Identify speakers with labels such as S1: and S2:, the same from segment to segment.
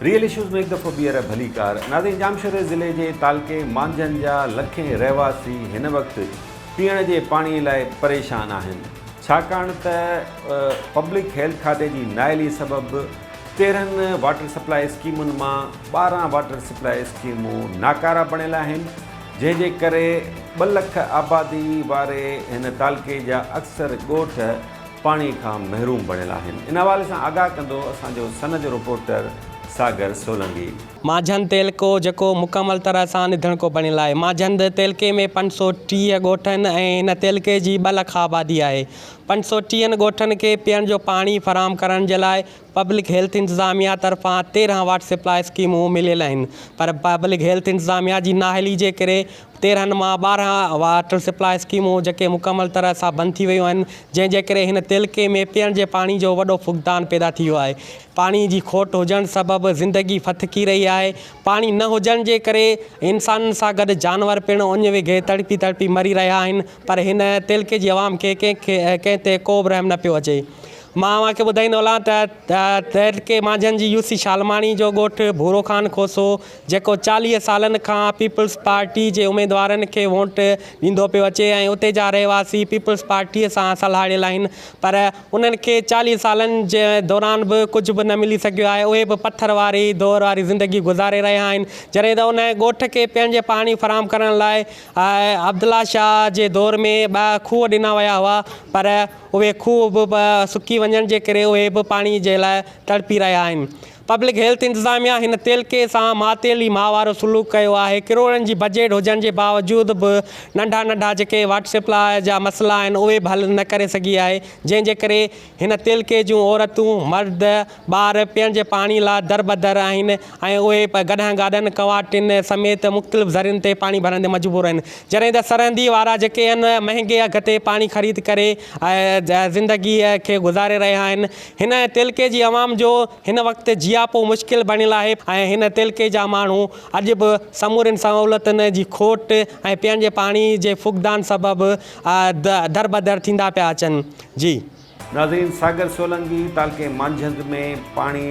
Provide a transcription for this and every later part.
S1: Real issues में एक दफ़ो ॿीहर भली कार। नाज़रीन, जामशोर ज़िले के तालके मांझन जा लखें रहवासी हिन वक़्तु पीअण जे पाणी लाइ परेशान आहिनि, छाकाणि त पब्लिक हेल्थ खाते जी नाइली सबबि 13 वाटर सप्लाई स्कीमुनि मां 12 वाटर सप्लाई स्कीमूं नाकारा बणियल आहिनि, जंहिंजे करे 2 लख आबादी वारे हिन तालके जा अक्सर ॻोठ पाणी खां महरूम बणियल आहिनि। इन हवाले सां आगाह कंदो असांजो सन जो रिपोर्टर सागर सोलंकी।
S2: मांझन तेलको जेको मुकमल तरह सां निधन को बणियल आहे। मांझन तेलके में 530 ॻोठ आहिनि ऐं हिन तेलके जी 2 लख आबादी आहे। 530 ॻोठनि खे पीअण जो पाणी फराहम करण जे लाइ पब्लिक हेल्थ इंतज़ामिया तरफ़ां 13 वाटर सप्लाई स्कीमूं मिलियल आहिनि, पर पब्लिक हेल्थ इंतज़ामिया जी नाअहली जे करे 13 मां 12 वाटर सप्लाई स्कीमूं जेके मुकमल तरह सां बंदि थी वियूं आहिनि, जंहिंजे करे हिन तेलके में पीअण जे पाणी जो वॾो फुक़दान पैदा थी वियो आहे। पाणी जी खोट हुजण सबबि ज़िंदगी फथकी रही आहे। पाणी न हुजण जे करे इंसाननि सां गॾु जानवर पिणु उञ विघे तड़पी तड़पी मरी रहिया आहिनि, पर हिन तेलके जी आवाम खे कंहिं ते को बि रहम न पियो अचे। मां तव्हांखे ॿुधाईंदो हलां त तेलके मांझन जी यूसी शालमाणी जो ॻोठु भूरो खान खोसो, जेको 40 सालनि खां पीपल्स पार्टी जे उमेदवारनि खे वोट ॾींदो पियो अचे ऐं उते जा रहवासी पीपल्स पार्टीअ सां सलाहियल आहिनि, पर उन्हनि खे 40 सालनि जे दौरान बि कुझु बि न मिली सघियो आहे। उहे बि पथर वारी दौर वारी ज़िंदगी गुज़ारे रहिया आहिनि, जॾहिं त उन ॻोठ खे पीअण जे पाणी फराहम करण लाइ अब्दुल्ला शाह जे दौर में 2 खूह ॾिना विया हुआ, पर उहे खूह बि सुकी वञण जे करे उहे बि पाणी जे लाइ तड़पी रहिया आहिनि। पब्लिक हेल्थ इंतज़ामिया हिन तेलके सां मातेली मां वारो सलूक कयो आहे। किरोड़नि जी बजट हुजण जे बावजूदि बि नंढा नंढा जेके वाटर सप्लाई जा मसइला आहिनि उहे बि हल न करे सघी आहे, जंहिंजे करे हिन तेलके जूं औरतूं मर्द ॿार पीअण जे पाणी लाइ दर बदर आहिनि ऐं उहे गॾहं गाॾनि कवाटिन समेत मुख़्तलिफ़ ज़रियुनि ते पाणी भरण ते मजबूर आहिनि, जॾहिं त सरहदी वारा जेके आहिनि महांगे अघ ते पाणी ख़रीद करे ज़िंदगीअ खे गुज़ारे रहिया आहिनि। हिन तेलके जी आवाम जो हिन वक़्तु जियापो मुश्किल बणियल आहे ऐं हिन तेलके जा माण्हू अॼु बि समूरनि सहूलियतुनि जी खोट ऐं पीअण जे पाणी जे फुक़दान सबबि दर बदर थींदा पिया अचनि। जी
S1: नाज़रीन, सागर सोलंकी तालके मांझंद में पाणी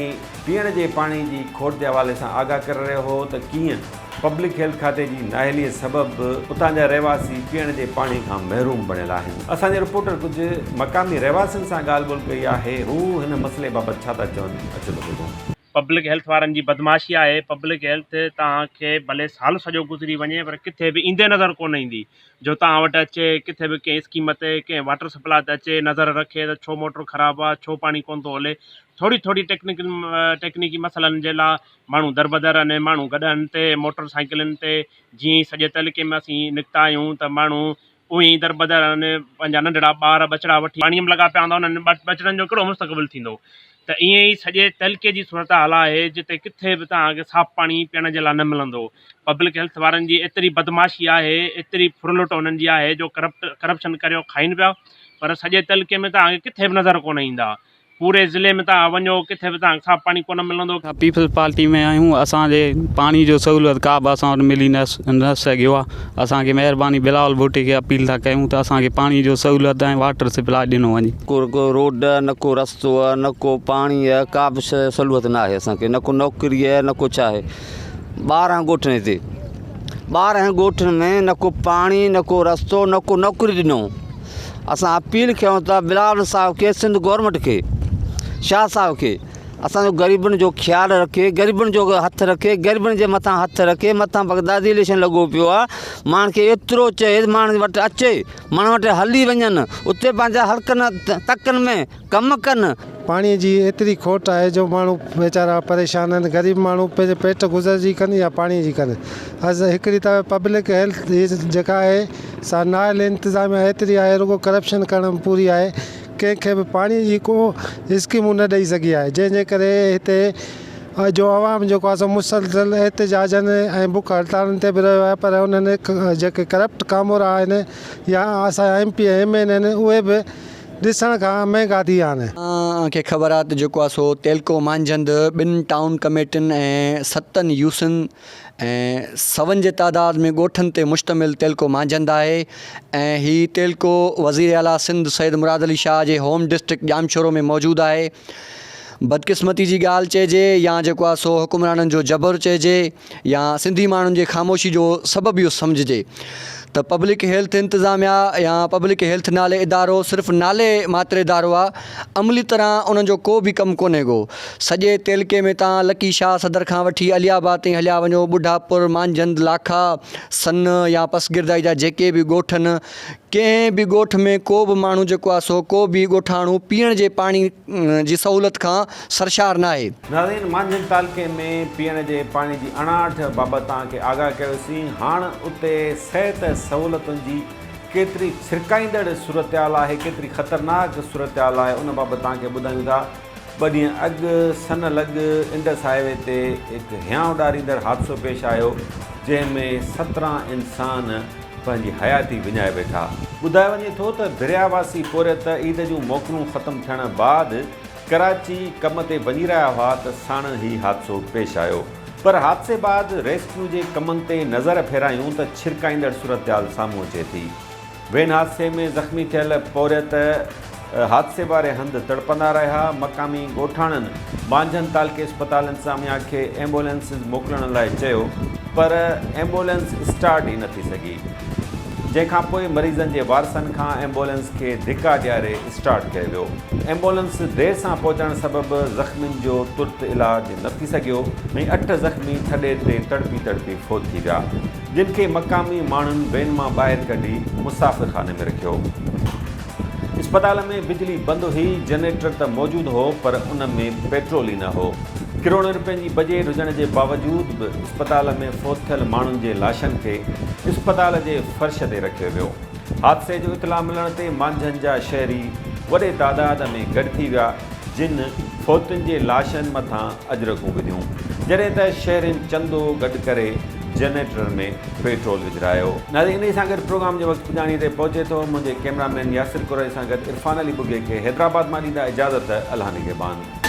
S1: पीअण जे पाणी जी खोट जे हवाले सां आगाह करे रहियो हो त कीअं पब्लिक हेल्थ खाते जी नाअहलीअ सबबि उतां जा रहवासी पीअण जे पाणी खां महरूम बणियल आहिनि। असांजे रिपोर्टर कुझु मक़ामी रहवासियुनि सां ॻाल्हि ॿोल कई आहे, हू हिन मसइले बाबति छा था चवनि, अचो त ॿुधूं।
S3: पब्लिक हेल्थ वारनि जी बदमाशी आहे। पब्लिक हेल्थ तव्हांखे भले साल सॼो गुज़री वञे पर किथे बि ईंदे नज़र कोन ईंदी, जो तव्हां वटि अचे किथे बि कंहिं स्कीम ते कंहिं वाटर सप्लाई ते अचे नज़र रखे त छो मोटर ख़राबु आहे, छो पाणी कोन थो हले। थोरी टेक्निकी मसइलनि जे लाइ माण्हू दरबदर आहिनि। माण्हू गॾनि ते मोटर साइकिलनि ते जीअं सॼे तलिके में असीं निकिता आहियूं त माण्हू उहे ई दरबदर आहिनि, पंहिंजा नंढड़ा ॿार बचड़ा वठी पाणीअ में लॻा पिया हूंदा, उन्हनि बचड़नि जो कहिड़ो मुस्तक़बिल थींदो। त ईअं ई सॼे तलिके जी सूरत हाल आहे, जिते किथे बि तव्हांखे साफ़ु पाणी पीअण जे लाइ न मिलंदो। पब्लिक हेल्थ वारनि जी एतिरी बदमाशी आहे, एतिरी फुरलुट उन्हनि जी आहे, जो करप्शन करे खाइनि पिया, पर सॼे तलिके में तव्हांखे किथे बि नज़र कोन ईंदा। पूरे ज़िले में तव्हां वञो किथे बि तव्हांखे साफ़ु पाणी कोन मिलंदो।
S4: पीपल्स पार्टी में आहियूं, असांजे पाणी जो सहूलियत का बि असां वटि मिली न सघियो आहे। असांखे महिरबानी बिलावल भुट्टी खे अपील था कयूं त असांखे पाणी जो सहूलियत ऐं वाटर सप्लाई ॾिनो वञे।
S5: को रोड न को रस्तो आहे, न को पाणी आहे, का बि शइ सहूलियत न आहे असांखे, न को नौकिरी आहे न कुझु आहे। 12 ॻोठनि हिते, 12 ॻोठनि में न को पाणी न को रस्तो न को नौकिरी ॾिनो। असां अपील कयूं था बिलावल साहिब खे, सिंध गवर्नमेंट खे, शाह साहिब खे, असांजो ग़रीबनि जो ख़्यालु रखे, ग़रीबनि जो हथु रखे, ग़रीबनि जे मथां हथु रखे। मथां बग़दादी इलेक्शन लॻो पियो आहे, माण्हुनि खे एतिरो चए माण्हुनि वटि अचे, माण्हू वटि हली वञनि, उते पंहिंजा हल्कनि तकनि में कमु कनि।
S6: पाणी जी एतिरी खोट आहे जो माण्हू वीचारा परेशान आहिनि। ग़रीब माण्हू पंहिंजे पेट गुज़र जी कनि या पाणी जी कनि। असां हिकिड़ी त पब्लिक हेल्थ जेका आहे सा नाइल इंतिज़ामिया एतिरी आहे, रुगो करप्शन करण पूरी आहे। कंहिंखे बि पाणी जी को स्कीमूं न ॾेई सघी आहे, जंहिंजे करे हिते जो आवाम जेको आहे सो मुसलसल एहतिजाजनि ऐं बुख हड़तालनि ते बि रहियो आहे, पर उन्हनि जेके करप्ट कामोरा आहिनि या असांजा MP MN आहिनि उहे बि ॾिसण खां महांगा थी विया आहिनि।
S7: तव्हांखे ख़बर आहे त जेको आहे सो तेलको मांझंद 2 टाउन कमेटियुनि ऐं 7 यूसनि ऐं 100 जे तादाद में ॻोठनि ते मुश्तमिल तेलको मांझंद आहे ऐं हीउ तेलको वज़ीर आला सिंध सैयद मुराद अली शाह जे होम डिस्ट्रिक्ट जामशोरो में मौजूदु आहे। बदकिस्मती जी ॻाल्हि चइजे या जेको आहे सो हुकुमराननि जो जबर चइजे या सिंधी माण्हुनि जे ख़ामोशी जो सबबु इहो सम्झिजे त पब्लिक हेल्थ इंतिज़ामिया या पब्लिक हेल्थ नाले इदारो सिर्फ़ु नाले मात्र इदारो आहे, अमली तरह उन्हनि जो को बि कमु कोन्हे को। सॼे तेलके में तव्हां लकी शाह सदर खां वठी अलियाबाद ताईं हलिया वञो, बुढ़ापुर, मांझंद, लाखा, सन या पसगिरदाई जा जेके बि ॻोठ आहिनि, कंहिं बि ॻोठ में को बि माण्हू जेको आहे सो को बि ॻोठाणू पीअण जे पाणी जी सहूलियत खां सरशार न आहे।
S1: नाज़रीन, मांझंद तालके में पीअण जे पाणी जी अणाहठ बाबति तव्हांखे आगाह कयोसीं। हाणे उते सिहत सहूलियतुनि जी केतिरी छिरकाईंदड़ सूरतहाल आहे, केतिरी ख़तरनाक सूरतहाल आहे, उन बाबति तव्हांखे ॿुधायूं था। 2 ॾींहं अॻु सन लॻ इंडस हाईवे ते हिकु हियांव ॾारींदड़ हादसो पेश आयो, जंहिंमें 17 इंसान पंहिंजी हयाती विञाए वेठा। ॿुधायो वञे थो त दरियावासी पोरियत ईद जूं मोकलूं ख़तमु थियण बैदि कराची कम ते वञी रहिया हुआ त साण ई हादसो पेश आयो। पर हादसे बैदि रेस्क्यू जे कमनि ते नज़र फेरायूं त छिरकाईंदड़ सूरतहाल साम्हूं अचे थी। वेन हादसे में ज़ख़्मी थियल पोरियत हादसे वारे हंधि तड़पंदा रहिया। मक़ामी ॻोठाणनि मांझंद तालके अस्पताल इंतिज़ामिया खे एम्बुलेंसिस मोकिलण लाइ चयो, पर एम्बुलेंस स्टार्ट ई न थी सघी, जंहिंखां पोइ मरीज़नि जे वारसनि खां एम्बुलेंस खे धिका ॾियारे स्टार्ट कयो वियो। एम्बुलेंस देरि सां पहुचण सबबि ज़ख़्मियुनि जो तुर्त इलाज न थी सघियो ऐं 8 ज़ख़्मी थॾे ते तड़पी तड़पी फोत थी विया, जिन खे मक़ामी माण्हुनि वेन मां ॿाहिरि कढी मुसाफ़िरखाने में रखियो। अस्पताल में बिजली बंदि हुई, जनरेटर त मौजूदु हो, पर उन में पेट्रोल ई न हो। करोड़नि रुपयनि जी बजट हुजण जे बावजूदि बि अस्पताल में फोत थियल माण्हुनि जे लाशनि खे अस्पताल जे फर्श ते रखियो वियो। हादसे जो इतला मिलण ते मांझंद जा शहरी वॾे तादाद में गॾु थी विया, जिन फोतुनि जे लाशनि मथां अजरकूं विधियूं, जॾहिं त शहरियुनि चंदो गॾु करे जनरेटर में पेट्रोल विझरायो। नाज़रीन, इन सां गॾु प्रोग्राम जो वक़्तु पुॼाणी ते पहुचे थो। मुंहिंजे कैमरामैन यासिर कुरैशी सां गॾु इरफान अली बुगे खे हैदराबाद मां ॾींदा इजाज़त। अल्लाह निगहबान।